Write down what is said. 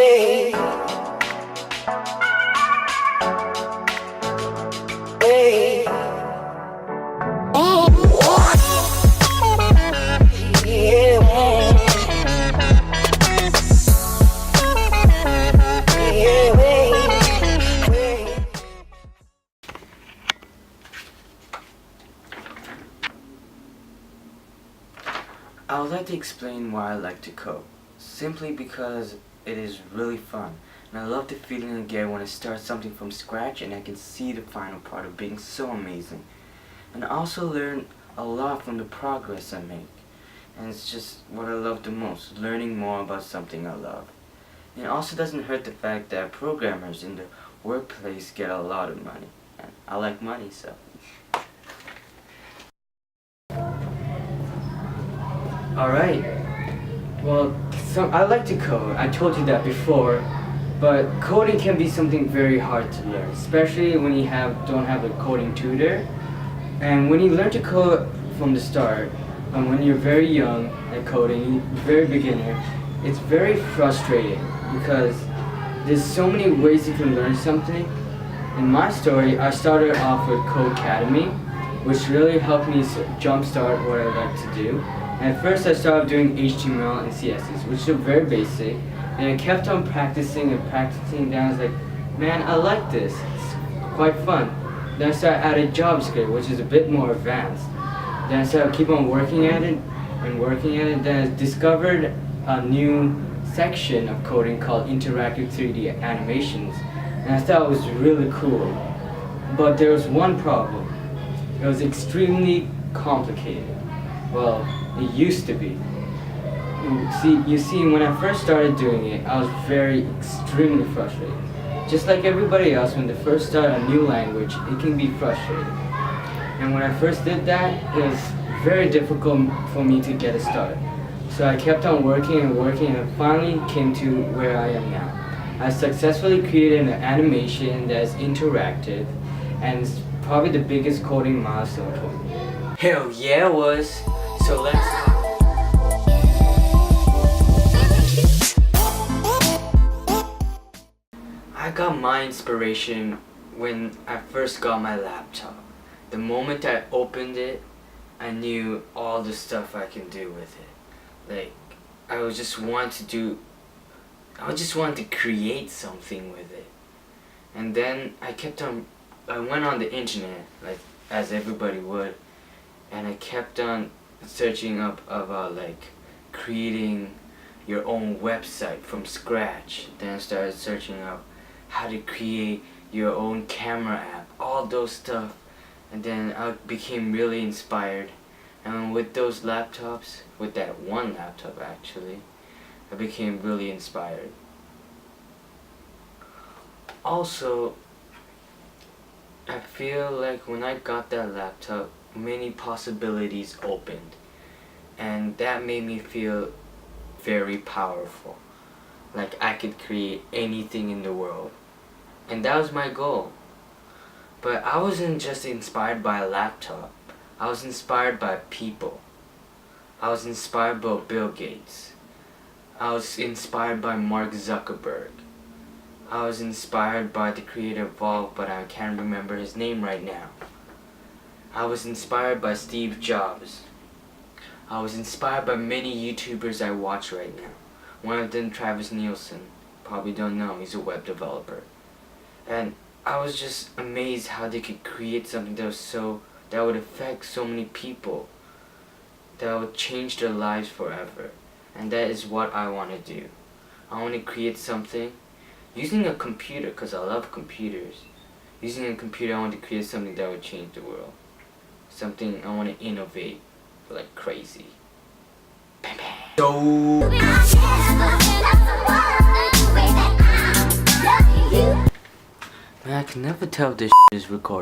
Hey. Hey. I would like to explain why I like to code. Simply because it is really fun, and I love the feeling I get when I start something from scratch and I can see the final product being so amazing. And I also learn a lot from the progress I make, and it's just what I love the most, learning more about something I love. And it also doesn't hurt the fact that programmers in the workplace get a lot of money, and I like money, so. Alright, well, I like to code. I told you that before, but coding can be something very hard to learn, especially when you don't have a coding tutor. And when you learn to code from the start, and when you're very young at coding, very beginner, it's very frustrating because there's so many ways you can learn something. In my story, I started off with Codecademy, which really helped me jumpstart what I like to do. And at first I started doing HTML and CSS, which are very basic, and I kept on practicing, and I was like, man, I like this, it's quite fun. Then I started adding JavaScript, which is a bit more advanced. Then I started keep on working at it, then I discovered a new section of coding called interactive 3D animations, and I thought it was really cool. But there was one problem. It was extremely complicated. Well, it used to be. You see, when I first started doing it, I was extremely frustrated. Just like everybody else, when they first start a new language, it can be frustrating. And when I first did that, it was very difficult for me to get it started. So I kept on working, and finally came to where I am now. I successfully created an animation that is interactive, and it's probably the biggest coding milestone for me. Hell yeah, it was. So let's. I got my inspiration when I first got my laptop. The moment I opened it, I knew all the stuff I can do with it. Like, I just wanted to create something with it. And then I went on the internet, like as everybody would, and I kept on searching up about like creating your own website from scratch. Then I started searching up how to create your own camera app, all those stuff. And then I became really inspired. And with those laptops, with that one laptop actually, I became really inspired. Also, I feel like when I got that laptop, many possibilities opened, and that made me feel very powerful, like I could create anything in the world, and that was my goal. But I wasn't just inspired by a laptop, I was inspired by people. I was inspired by Bill Gates, I was inspired by Mark Zuckerberg, I was inspired by the creator of Valve, but I can't remember his name right now. I was inspired by Steve Jobs. I was inspired by many YouTubers I watch right now. One of them, Travis Nielsen. Probably don't know, he's a web developer. And I was just amazed how they could create something that would affect so many people, that would change their lives forever. And that is what I want to do. I want to create something using a computer, because I love computers. Using a computer, I want to create something that would change the world. Something I want to innovate like crazy. Bam, bam. So man, I can never tell if this is recorded.